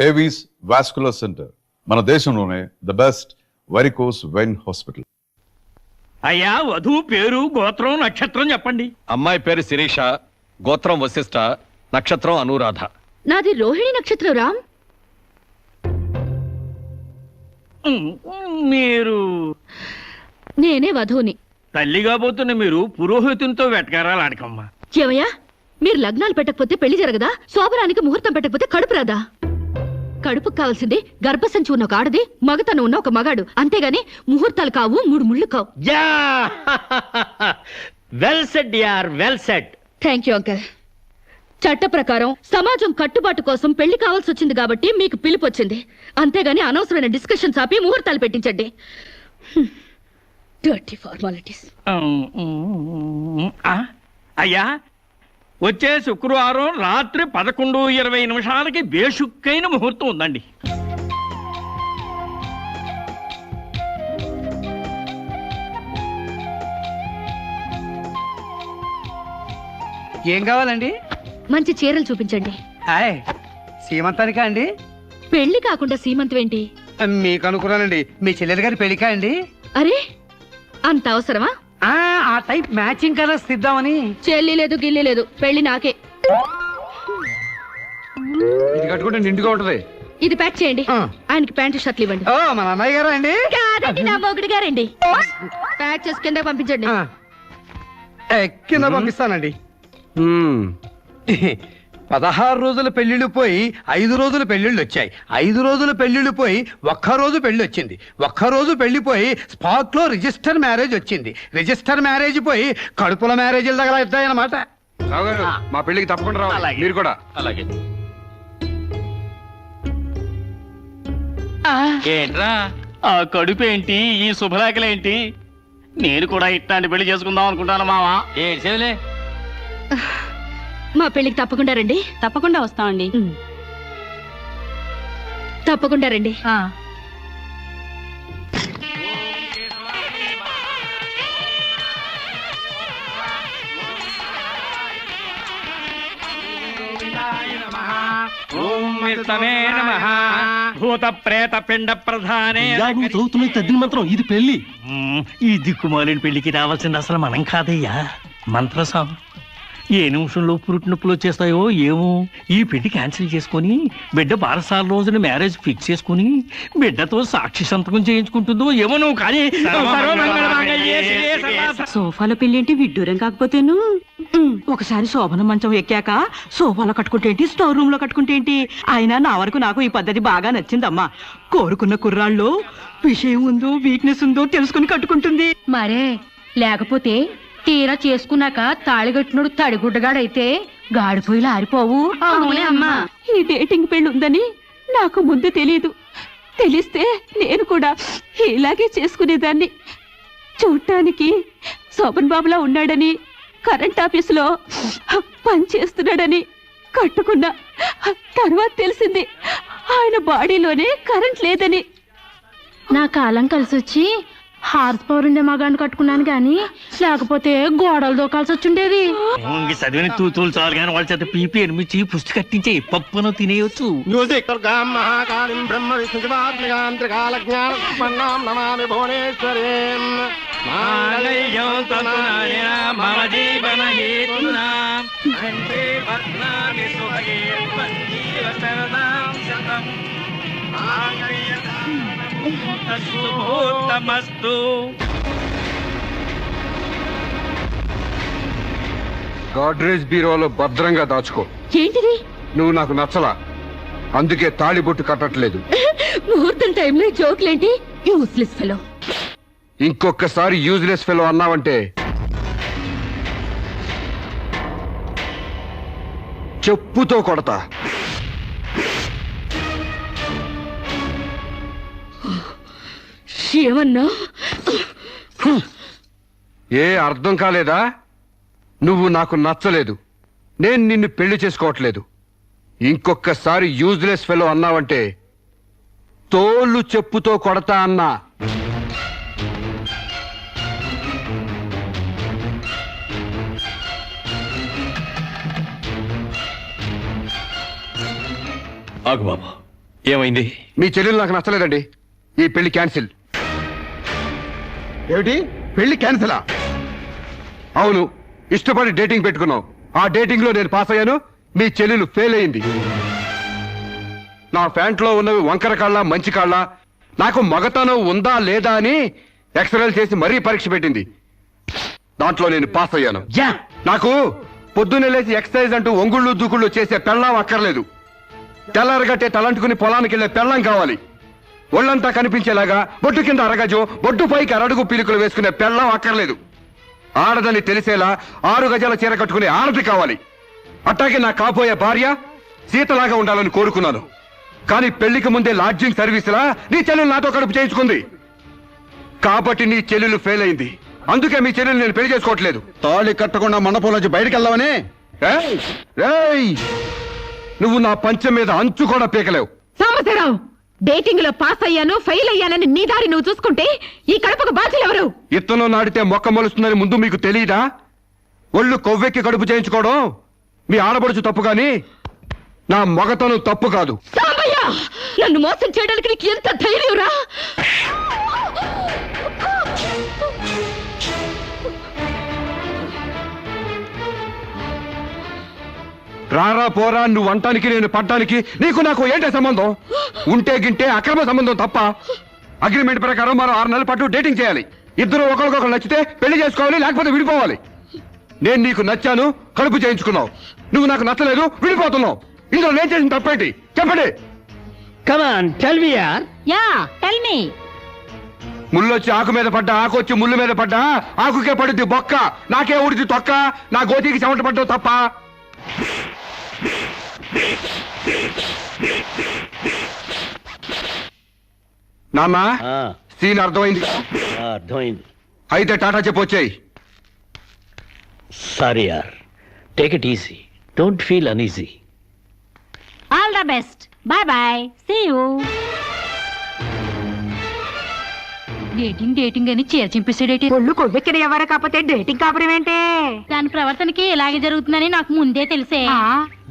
Avis vascular centre మన దేశంలోనే the best varicose vein hospital. అయ్యా వధువు పేరు గోత్రం నక్షత్రం చెప్పండి. అమ్మాయి పేరు శిరీష, గోత్రం వశిష్ఠ, నక్షత్రం అనురాధ. నాది రోహిణి నక్షత్రం రామ్. మీరు? నేనే వధువుని. తల్లిగా పోతున్న మీరు పురోహితునితో వెటకారాలు ఆడకమ్మా. ఏమయ్యా, మీరు లగ్నాలు పెట్టకపోతే పెళ్లి జరగదా? శోభరానికి ముహూర్తం పెట్టకపోతే కడుపు రాదా? కడుపుకు కావాల్సింది గర్భసంచి ఉన్న ఒక ఆడది, మగతను ఉన్న ఒక మగాడు, అంతేగాని ముహూర్తాలు కావు, 3 ముళ్ళు కావు. వెల్ సెడ్ యార్, well said. Thank you uncle. చట్ట ప్రకారం సమాజం కట్టుబాటు కోసం పెళ్లి కావాల్సి వచ్చింది కాబట్టి మీకు పిలుపు వచ్చింది, అంతేగాని అనవసరమైన డిస్కషన్స్ ఆపి ముహూర్తాలు పెట్టించండి. Dirty formalities. అయ్యా, వచ్చే శుక్రవారం రాత్రి 11:20 బేషుక్కైన ముహూర్తం ఉందండి. ఏం కావాలండి? మంచి చీరలు చూపించండి. హాయ్, సీమంతానికా అండి? పెళ్లి కాకుండా సీమంతం ఏంటి? మీకు అనుకున్నానండి, మీ చెల్లెలు గారి పెళ్లికా అండి? అరే, అంత అవసరమా? ఆ టైప్ మ్యాచింగ్ కలర్స్ ఇద్దామని. చెల్లి లేదు, గిల్లి లేదు, పెళ్లి నాకే. ఇది కట్టుకుంటే నిండుగా ఉంటది. ఇది ప్యాక్ చేయండి. ఆయనకి ప్యాంటు షర్ట్లు ఇవ్వండి. ఓ, మన అన్నయ్య గారా అండి? కాదండి, నా మొగుడు గారండి. ప్యాక్ చేసి కింద పంపించండి. కింద పంపిస్తానండి. 16 రోజుల పెళ్లిళ్ళు పోయి 5 రోజుల పెళ్లిళ్ళు వచ్చాయి. 5 రోజుల పెళ్లిళ్ళు పోయి ఒక్కరోజు పెళ్లి వచ్చింది. ఒక్కరోజు పెళ్లిపోయి స్పాట్ లో రిజిస్టర్ మ్యారేజ్ వచ్చింది. రిజిస్టర్ మ్యారేజ్ పోయి కడుపుల మ్యారేజ్ల దగ్గర అవుతాయన్నమాట. మా పెళ్లికి తప్పకుండా రావాలి. మీరు కూడా అలాగే. ఏంట్రా ఆ కడుపు ఏంటి, ఈ శుభలేఖలేంటి? నేను కూడా ఇట్లాంటి పెళ్లి చేసుకుందాం అనుకుంటాను మావా. ఏడ్చేవులే. మా పెళ్లికి తప్పకుండా రండి. తప్పకుండా వస్తామండి. తప్పకుండా రండి. భూత ప్రేత పిండ ప్రధానే. చదువుతున్న తద్దిన మంత్రం ఇది పెళ్లి. ఈ దిక్కుమాలిన పెళ్లికి రావాల్సింది అసలు మనం కాదయ్యా, మంత్రసాం. ఏ నిమిషంలో పురుటి నొప్పులు వచ్చేస్తాయో ఏమో. ఈ పెళ్లి క్యాన్సిల్ చేసుకుని బిడ్డ 12 రోజున మ్యారేజ్ ఫిక్స్ చేసుకుని బిడ్డతో సాక్షి సంతకం చేయించుకుంటుందో ఏమో. నువ్వు కానీ సోఫాలో పెళ్ళేంటి విడ్డూరం కాకపోతేను. ఒకసారి శోభన మంచం ఎక్కాక సోఫాలో కట్టుకుంటేంటి, స్టోర్ రూమ్ లో కట్టుకుంటేంటి. అయినా నా వరకు నాకు ఈ పద్ధతి బాగా నచ్చిందమ్మా. కోరుకున్న కుర్రాళ్ళు విషయం ఉందో వీక్నెస్ ఉందో తెలుసుకుని కట్టుకుంటుంది. మరే లేకపోతే తీరా చేసుకున్నాక తాళిగట్టినోడు తడిగుడ్డగాడైతే గాడిపోయిలు ఆరిపోవు. అవునే అమ్మా, ఈ డేటింగ్ పెళ్లి ఉందని నాకు ముందు తెలియదు. తెలిస్తే నేను కూడా ఇలాగే చేసుకునేదాన్ని. చూడటానికి శోభన్ బాబులా ఉన్నాడని, కరెంట్ ఆఫీసులో పని చేస్తున్నాడని కట్టుకున్నా. తర్వాత తెలిసింది ఆయన బాడీలోనే కరెంట్ లేదని. నా కాలం కలిసొచ్చి హార్స్ పవర్ ఉండే మగాన్ని కట్టుకున్నాను గాని లేకపోతే గోడలు దూకాల్సి వచ్చుండేది. చదివిన తూతులు చాలు కానీ వాళ్ళ చేత పీపీ ఎనిమిచి పుష్టి కట్టించే పప్పును తినేయచ్చు. గాడ్రేజ్ బీరోలో భద్రంగా దాచుకో. ఏంటిది? నువ్వు నాకు నచ్చలా, అందుకే తాళిబొట్టు కట్టట్లేదు. ముహూర్తం టైంలో జోక్లేంటి? Useless fellow. ఇంకొకసారి యూజ్లెస్ ఫెలో అన్నావంటే చెప్పుతో కొడతా. ఏమన్నా? ఏ అర్థం కాలేదా? నువ్వు నాకు నచ్చలేదు, నేను నిన్ను పెళ్లి చేసుకోవట్లేదు. ఇంకొకసారి యూజ్లెస్ ఫెలో అన్నావంటే తోలు చెప్పుతో కొడతా అన్నా. ఆగు బాబా, ఏమైంది? మీ చెల్లెలు నాకు నచ్చలేదండి. ఈ పెళ్లి క్యాన్సిల్. ఏమిటి పెళ్లి క్యాన్సిలా? అవును, ఇష్టపడి డేటింగ్ పెట్టుకున్నాం. ఆ డేటింగ్ లో నేను పాస్ అయ్యాను, మీ చెల్లెలు ఫెయిల్ అయింది. నా ప్యాంట్లో ఉన్నవి వంకర కాళ్ళ మంచి కాళ్ళ, నాకు మగతనం ఉందా లేదా అని ఎక్స్రేలు చేసి మరీ పరీక్ష పెట్టింది. దాంట్లో నేను పాస్ అయ్యాను. నాకు పొద్దున్నే లేచి ఎక్సర్సైజ్ అంటూ ఒంగుళ్ళు దూకుళ్ళు చేసే పెళ్ళాం అక్కర్లేదు. తెల్లారగట్టే తలంటుకుని పొలానికి వెళ్లే పెళ్ళాం కావాలి. ఒళ్ళంతా కనిపించేలాగా బొట్టు కింద అరగజో, బొట్టు పైకి అరడుగు పీలికలు వేసుకునే పెళ్ళాం అక్కర్లేదు. ఆడదని తెలిసేలా 6 గజాల చీర కట్టుకునే ఆడది కావాలి. అట్టాగే నా కాబోయే భార్య సీతలాగా ఉండాలని కోరుకున్నాను. కానీ పెళ్లికి ముందే లాడ్జింగ్ సర్వీసులా నీ చెల్లెలు నాతో కడుపు చేయించుకుంది. కాబట్టి నీ చెల్లెలు ఫెయిల్ అయింది. అందుకే మీ చెల్లెలు నేను పెళ్లి చేసుకోవట్లేదు. తాళి కట్టకుండా మండపం నుంచి బయటకు వెళ్దామని. నువ్వు నా పంచం మీద అంచు కూడా పీకలేవు. సాంబశివరావు, డేటింగ్ లో పాస్ అయ్యాను ఫెయిల్ అయ్యానని నీ దారి నువ్వు చూసుకుంటే ఈ కడపకు బాధ్యులు ఎవరు? ఇత్తనం నాడితే మొక్క మొలుస్తుందని ముందు మీకు తెలియదా? ఒళ్ళు కొవ్వెక్కి కడుపు చేయించుకోవడం మీ ఆడబడుచు తప్పు గాని నా మగతనం తప్పు కాదు. సాంబయ్య, నన్ను మోసం చేయడానికి నీకు ఎంత ధైర్యం రా? రారా పోరా నువ్వు అంటానికి నేను పడ్డానికి నీకు నాకు ఏంటే సంబంధం? ఉంటే గింటే అక్రమ సంబంధం తప్ప. అగ్రిమెంట్ ప్రకారం మరో 6 నెలల పాటు డేటింగ్ చేయాలి. ఇద్దరు ఒకరికొకరు నచ్చితే పెళ్లి చేసుకోవాలి, లేకపోతే విడిపోవాలి. నేను నీకు నచ్చాను, కడుపు చేయించుకున్నావు. నువ్వు నాకు నచ్చలేదు, విడిపోతున్నావు. ఇందులో నేను చేసిన తప్పేంటి చెప్పండి. ముళ్ళొచ్చి ఆకు మీద పడ్డా, ఆకు వచ్చి ముళ్ళు మీద పడ్డా, ఆకుకే పడుద్ది బొక్క, నాకే ఊడిది తొక్క. నా గోతికి చెమట పడ్డావు తప్ప. నాన్న, సీన్ అర్థమైంది? అర్థమైంది. అయితే టాటా చెప్పొచ్చాయి. సారీ యార్, take it easy, don't feel uneasy. All the best, bye bye, see you. Dating అని చీర చింపేసాడేటి. ఒళ్ళు కొవ్వెక్కిన ఎవరు కాకపోతే డేటింగ్ కాపురం ఏంటే? దాని ప్రవర్తనకి ఇలాగే జరుగుతుందని నాకు ముందే తెలిసే.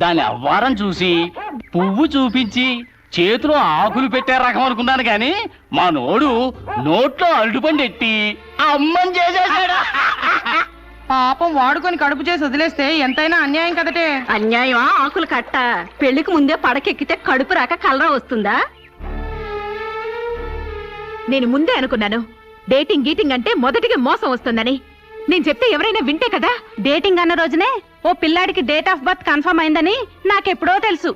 దాని అవ్వారం చూసి పువ్వు చూపించి చేతిలో ఆకులు పెట్టే రకం అనుకున్నాను కానీ మా నోడు నోట్లో అరటిపండు ఎట్టి అమ్మని చేసేసాడు. పాపం వాడుకొని కడుపు చేసి వదిలేస్తే ఎంతైనా అన్యాయం కదటే. అన్యాయమా? ఆకులు కట్ట. పెళ్లికి ముందే పడకెక్కితే కడుపు రాక కలరా వస్తుందా? నేను ముందే అనుకున్నాను డేటింగ్ గీటింగ్ అంటే మొదటిగా మోసం వస్తుందని. నేను చెప్తే ఎవరైనా వింటే కదా. డేటింగ్ అన్న రోజునే ఓ పిల్లాడికి డేట్ ఆఫ్ బర్త్ కన్ఫర్మ్ అయిందని నాకెప్పుడో తెలుసు.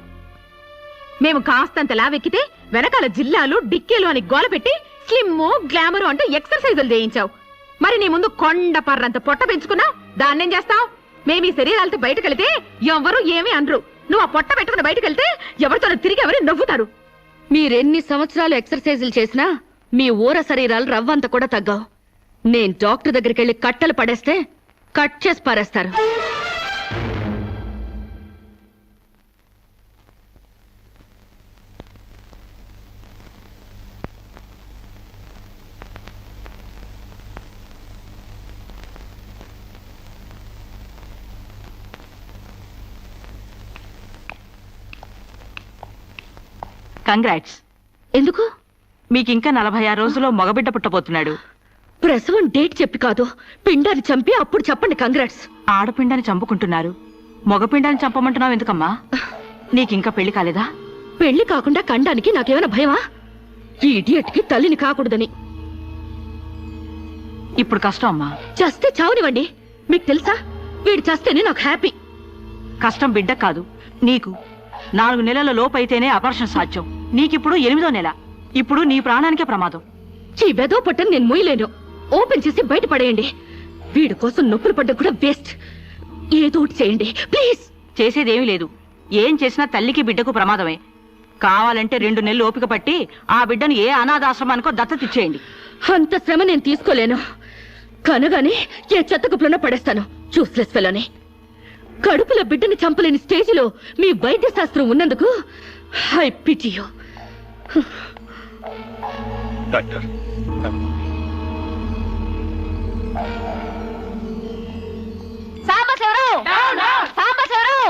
మేము కాస్తంత లావెక్కితే వెనకాల జిల్లాలు డిక్కీలు అని గోల పెట్టి స్లిమ్ గ్లామర్ అంటూ ఎక్సర్సైజులు చేయించావు. మరి నీ ముందు కొండ పర్రంత పొట్ట పెంచుకున్నావు. దాన్నేం చేస్తావు? మేము ఈ శరీరాలతో బయటకెళ్తే ఎవరు ఏమీ అనరు. నువ్వు ఆ పొట్ట పెట్టుకుని బయటకెళ్తే ఎవరితో తిరిగి ఎవరు నవ్వుతారు. మీరెన్ని సంవత్సరాలు ఎక్సర్సైజులు చేసినా మీ ఊర శరీరాలు రవ్వంత కూడా తగ్గావు. నేను డాక్టర్ దగ్గరికి వెళ్ళి కట్టలు పడేస్తే కట్ చేసి పారేస్తారు. కంగ్రాట్స్. ఎందుకు? మీకింకా 46 రోజుల్లో మగబిడ్డ పుట్టబోతున్నాడు. ప్రసవం డేట్ చెప్పి కాదు, పిండాన్ని చంపి అప్పుడు చెప్పండి కంగ్రాట్స్. ఆడపిండాన్ని చంపుకుంటున్నారు, మగపిండాన్ని చంపమంటున్నావు ఎందుకమ్మా? నీకింకా పెళ్లి కాలేదా? పెళ్లి కాకుండా కండానికి నాకేమైనా భయమా? ఈ ఇడియట్ కి తల్లిని కాకూడదని. ఇప్పుడు కష్టం అమ్మా. చస్తే చావునివ్వండి. మీకు తెలుసా, వీడు చస్తేనే నాకు హ్యాపీ. కష్టం బిడ్డ కాదు నీకు. 4 నెలల లోపైతేనే అపర్షన్ సాధ్యం. నీకిప్పుడు 8వ నెల. ఇప్పుడు నీ ప్రాణానికే ప్రమాదం. ఈ వెదో పట్టని నేను మొయ్యలేను. ఓపెన్ చేసి బయట పడేయండి. వీడి కోసం నొప్పులు పడ్డం కూడా వేస్ట్. ఏదో ఒకటి చేయండి ప్లీజ్. చేసేదేమీ లేదు. ఏం చేసినా తల్లికి బిడ్డకు ప్రమాదమే. కావాలంటే 2 నెలలు ఓపిక పట్టి ఆ బిడ్డను ఏ అనాథాశ్రమానికో దత్తతిచ్చేయండి. అంత శ్రమ నేను తీసుకోలేను. కనగానే ఏ చెత్తకుప్పులను పడేస్తాను. చూస్లెస్ ఫెలోని. కడుపులో బిడ్డని చంపలేని స్టేజిలో మీ వైద్య శాస్త్రం ఉన్నందుకు I pity you. Doctor, Sambasivarao! Sambasivarao!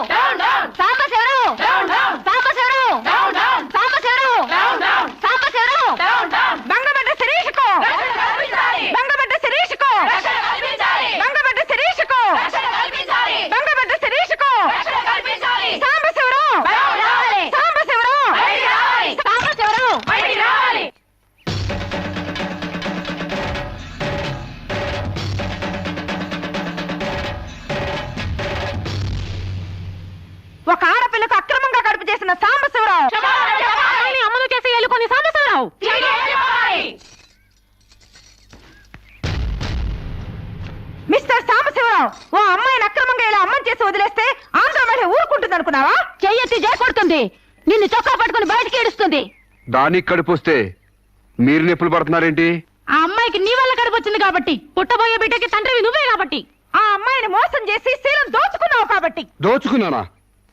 Sambasivarao! Sambasivarao! Sambasivarao! Sambasivarao. Mister Sambasivarao, ఓ అమ్మాయిని అక్రమంగా ఇలా అమ్మని చేసి వదిలేస్తే ఆంధ్ర మళ్ళీ ఊరుకుంటుంది అనుకున్నావా? చెయ్యెత్తి చేకొడుతుంది, నిన్ను చొక్కా పట్టుకుని బయటికి ఏడుస్తుంది. దానికి కడుపు వస్తే మీరు నొప్పులు పడుతున్నారేంటి? ఆ అమ్మాయికి నీ వల్ల కడుపు వచ్చింది కాబట్టి, పుట్టబోయే బిడ్డకి తండ్రివి నువ్వే కాబట్టి. ఆ అమ్మాయిని మోసం చేసి శీలం దోచుకున్నావు కాబట్టి. దోచుకున్నానా?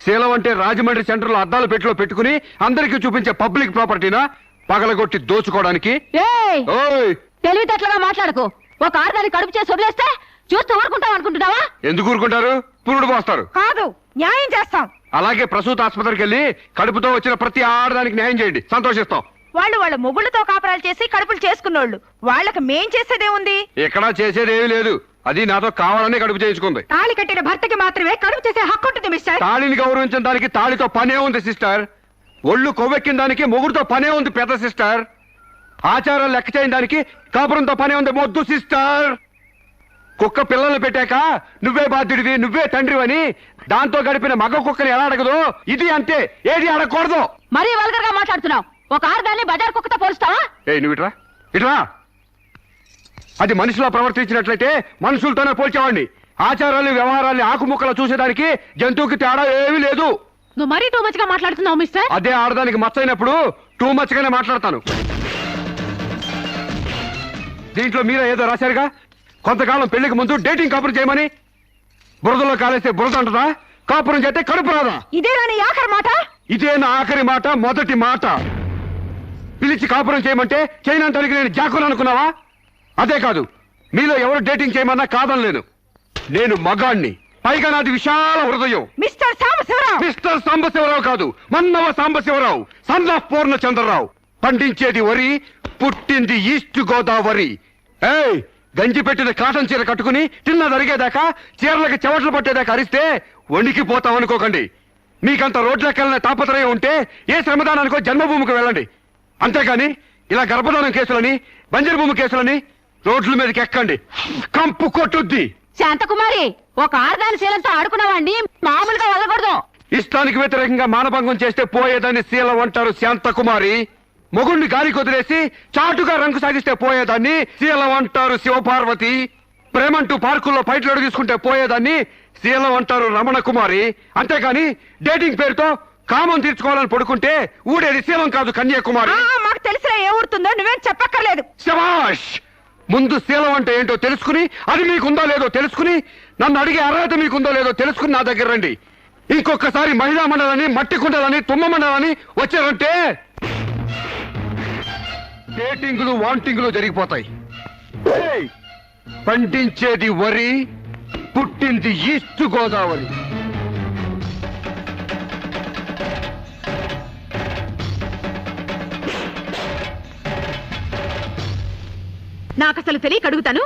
శీలం అంటే రాజమండ్రి సెంటర్ లో అద్దాల పెట్టిలో పెట్టుకుని అందరికీ చూపించే పబ్లిక్ ప్రాపర్టీనా పగలగొట్టి దోచుకోవడానికి? ఏయ్, ఓయ్, తెలివితేటలుగా మాట్లాడుకో. ఒక ఆడదాన్ని కడుపు చేసి వదిలేస్తే చూస్తూ ఊరుకుంటావు అనుకుంటున్నావా? ఎందుకు ఊరుకుంటారు? పురుడు పోస్తారు. కాదు, న్యాయం చేస్తాం. అలాగే ప్రసూత ఆసుపత్రికి వెళ్ళి కడుపుతో వచ్చిన ప్రతి ఆడదానికి న్యాయం చేయండి, సంతోషిస్తాం. వాళ్ళు వాళ్ళ మొగుళ్ళతో కాపురాలు చేసి కడుపులు చేసుకున్నోళ్ళు, వాళ్ళకి మేం చేసేదే ఉంది. ఎక్కడా చేసేది ఏమీ లేదు. అది నాతో కావాలనే కడుపు చేయించుకుంది. తాళి కట్టిన భర్తకి మాత్రమే కడుపు చేసే హక్కు ఉంటుంది మిస్టర్. తాళిని గౌరవించిన దానికి తాళితో పనే ఉంది సిస్టర్. ఒళ్ళు కొవ్వెక్కిన దానికి మొగుడుతో పనే ఉంది పెద్ద సిస్టర్. ఆచారాలు లెక్క చేయని దానికి కాపురంతో పనే ఉంది మొద్దు సిస్టర్. కుక్క పిల్లల్ని పెట్టాక నువ్వే బాధ్యుడివి, నువ్వే తండ్రివని దాంతో గడిపిన మగ కుక్కని ఎలా అడగదు, ఇది అంతే, ఏది అడగకూడదు. మరీ వల్గర్ గా మాట్లాడుతున్నావు. ఒక ఆడదాన్ని బజార్ కుక్కతో పోలుస్తావా? నువ్వు ఇట్రా ఇట్రా. అది మనిషిలో ప్రవర్తించినట్లయితే మనుషులతోనే పోల్చేవాడిని. ఆచారాలు వ్యవహారాన్ని ఆకుముక్కలు చూసేదానికి జంతువుకి తేడా ఏమీ లేదు. నువ్వు మరీ టూ మచ్ గా మాట్లాడుతున్నావు మిస్టర్. అదే ఆడదానికి మచ్చైనప్పుడు టూ మచ్ గానే మాట్లాడతాను. దీంట్లో మీరే ఏదో రాశారుగా, కొంతకాలం పెళ్లికి ముందు డేటింగ్ కాపురం చేయమని. బురదలో కాలేస్తే బురద అంటదా? కాపురం చేస్తే కడుపు రాదా? ఇదే రాని ఆఖరి మాట. ఇదే నా ఆఖరి మాట, మొదటి మాట. పిలిచి కాపురం చేయమంటే చేయనంటానికి నేను జాకులు అనుకున్నావా? అదే కాదు, మీలో ఎవరు డేటింగ్ చేయమన్నా కాదనలేను. నేను మగాణ్ణి, పైగా నాది విశాల హృదయం. మిస్టర్ సాంబశివరావు. మిస్టర్ సాంబశివరావు కాదు, మన్నవ సాంబశివరావు, సన్ ఆఫ్ పూర్ణచంద్రరావు. పండించేది వరి, పుట్టింది ఈస్ట్ గోదావరి. ఏయ్, గంజి పెట్టిన కాటన్ చీర కట్టుకుని తిన్న జరిగేదాకా చీరలకి చెవట్లు పట్టేదాకా అరిస్తే వణికిపోతాం అనుకోకండి. మీకంత రోడ్లెక్కాలనే తాపత్రయం ఉంటే ఏ శ్రమదానానికో జన్మభూమికి వెళ్ళండి. అంతేగాని ఇలా గర్భధానం కేసులని, బంజరు భూమి కేసులని రోడ్ల మీదకి ఎక్కండి, కంపు కొట్టుద్ది. శాంతకుమారి, ఒక ఆడదాని శీలంతో ఆడుకున్నావాడిని మామూలుగా వదలకూడదు. ఇష్టానికి వ్యతిరేకంగా మానభంగం చేస్తే పోయేదాన్ని శీలం అంటారు శాంతకుమారి. మొగుణ్ణి గాలి కొదిలేసి చాటుగా రంగు సాగిస్తే పోయేదాన్ని శీలం అంటారు శివపార్వతి. ప్రేమంటూ పార్కుల్లో ఫైట్లు తీసుకుంటే పోయేదాన్ని శీలం అంటారు రమణ కుమారి. అంతేగాని డేటింగ్ పేరుతో కామం తీర్చుకోవాలని పడుకుంటే ఊడేది శీలం కాదు కన్యాకుమారి. మాకు తెలిసిన ఏ ఊరుతుందో నువ్వేం చెప్పక్కర్లేదు. శభాష్! ముందు శీలం అంటే ఏంటో తెలుసుకుని, అది మీకుందో లేదో తెలుసుకుని, నన్ను అడిగే అర్హత మీకుందో లేదో తెలుసుకుని నా దగ్గర రండి. ఇంకొకసారి మహిళా మండలని, మట్టి కుండలని, తుమ్మ మండలని వచ్చారంటే డేటింగ్లు వాంటింగ్లు జరిగిపోతాయి. ఏయ్! పండించేది వరి, పుట్టింది ఈస్ట్ గోదావరి. నాకసలు తెలియక అడుగుతాను,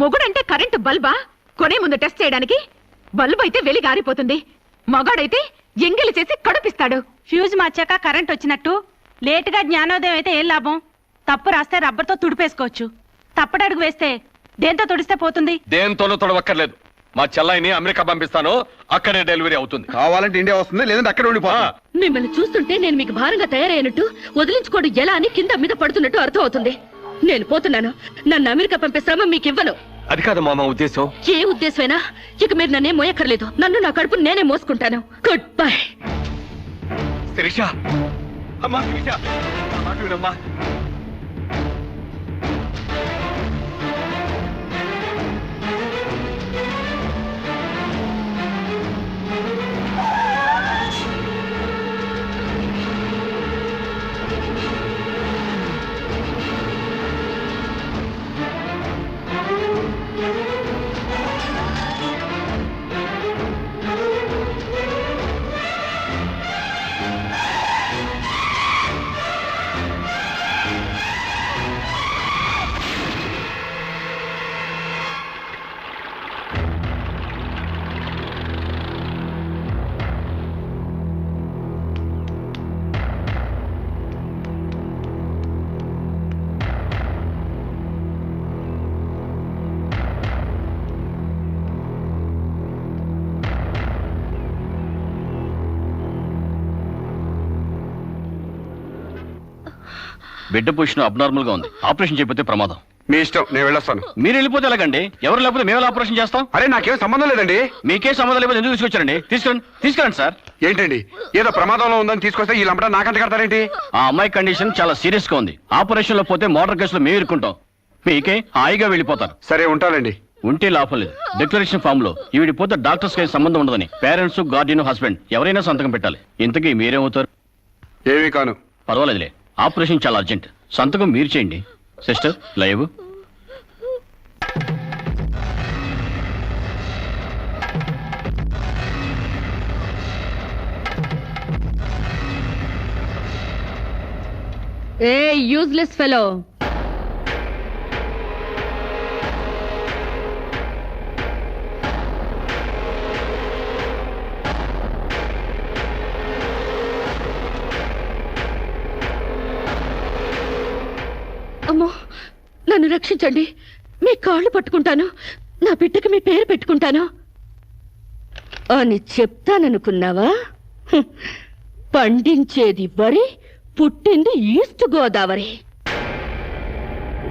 మొగుడంటే కరెంటు బల్బా? కొనే ముందు టెస్ట్ చేయడానికి. బల్బు అయితే వెలి గారిపోతుంది, మగాడైతే ఎంగిలి చేసి కడుపిస్తాడు. ఫ్యూజ్ మార్చాక కరెంట్ వచ్చినట్టు లేటుగా జ్ఞానోదయం అయితే ఏం లాభం? తప్పు రాస్తే రబ్బర్తో తుడిపేసుకోవచ్చు, తప్పటడుగు వేస్తే దేంతో తుడిస్తే పోతుంది? దేంతోనూ తొడవక్కర్లేదు. మా చెల్లాయిని అమెరికా పంపిస్తాను, అక్కడే డెలివరీ అవుతుంది. కావాలంటే ఇండియా వస్తుంది, లేదంటే అక్కడ ఉండిపో. మిమ్మల్ని చూస్తుంటే నేను మీకు భారంగా తయారైనట్టు, వదిలించుకోడు ఎలా అని కింద మీద పడుతున్నట్టు అర్థం అవుతుంది. నేను పోతున్నాను. నన్ను అమెరికా పంపే శ్రమ మీకు ఇవ్వను. అది కాదు మామ ఉద్దేశం. ఏ ఉద్దేశమైనా ఇక మీరు నన్నే మోయక్కర్లేదు. నన్ను నా కడుపు నేనే మోసుకుంటాను. Good bye. శిరీష, అమ్మా శిరీష, నా మాట వినమ్మా. బిడ్డ పొజిషన్ అబ్నార్మల్ గా ఉంది. ఆపరేషన్ చేయకపోతే ప్రమాదం. మీ ఇష్టం, నేను వెళ్ళొస్తాను. మీరు వెళ్ళిపోతే ఎలాగండి? ఎవరు లేకపోతే మేము ఎలా ఆపరేషన్ చేస్తాం? అరే నాకేం సంబంధం లేదండి. మీకే సంబంధం లేకపోతే ఎందుకు తీసుకొచ్చారండి? తీసుకురండి సార్. ఏంటండి ఏదో ప్రమాదంలో ఉందని తీసుకొస్తే ఈ లంపట నాకంట కడతారేంటి? ఆ అమ్మాయి కండిషన్ చాలా సీరియస్ గా ఉంది. ఆపరేషన్ లో పోతే మోటార్ కేసులో మేము ఇరుక్కుంటాం. మీకే హాయిగా వెళ్ళిపోతారు. సరే ఉంటానండి. ఉంటే లాభం లేదు. డిక్లరేషన్ ఫామ్ లో ఈవిడి పోతే డాక్టర్స్ కి సంబంధం ఉండదని పేరెంట్స్, గార్డియన్, హస్బెండ్ ఎవరైనా సంతకం పెట్టాలి. ఇంతకీ మీరేమవుతారు? ఏమీ కాను. పర్వాలేదులే, ఆపరేషన్ చాలా అర్జెంట్. సంతకం మీరు చేయండి. Sister live. ఏ యూజ్లెస్ ఫెలో, అమ్మో నన్ను రక్షించండి. మీ కాళ్ళు పట్టుకుంటాను, నా బిడ్డకి మీ పేరు పెట్టుకుంటాను అని చెప్తాననుకున్నావా? పండించేది వరి, పుట్టింది ఈస్ట్ గోదావరి.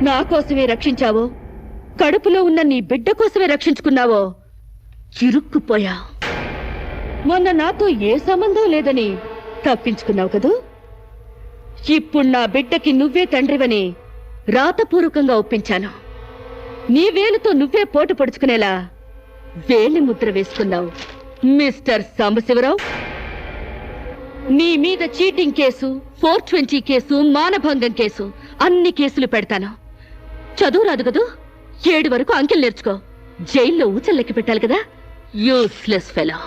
నా కోసమే రక్షించావో, కడుపులో ఉన్న నీ బిడ్డ కోసమే రక్షించుకున్నావో చిరుక్కుపోయావు. మొన్న నాతో ఏ సంబంధం లేదని తప్పించుకున్నావు కదూ. ఇప్పుడు నా బిడ్డకి నువ్వే తండ్రివని రాతపూర్వకంగా ఒప్పించాను. నీ వేలుతో నువ్వే పోటు పొడుచుకునేలా వేలి ముద్ర వేసుకున్నావు మిస్టర్ సాంబశివరావు. నీ మీద చీటింగ్ కేసు, 420 కేసు, మానభంగం కేసు, అన్ని కేసులు పెడతాను. చదువు రాదు కదూ, 7 వరకు అంకెలు నేర్చుకో. జైల్లో ఊచల్లెక్కి పెట్టాలి కదా. Useless fellow.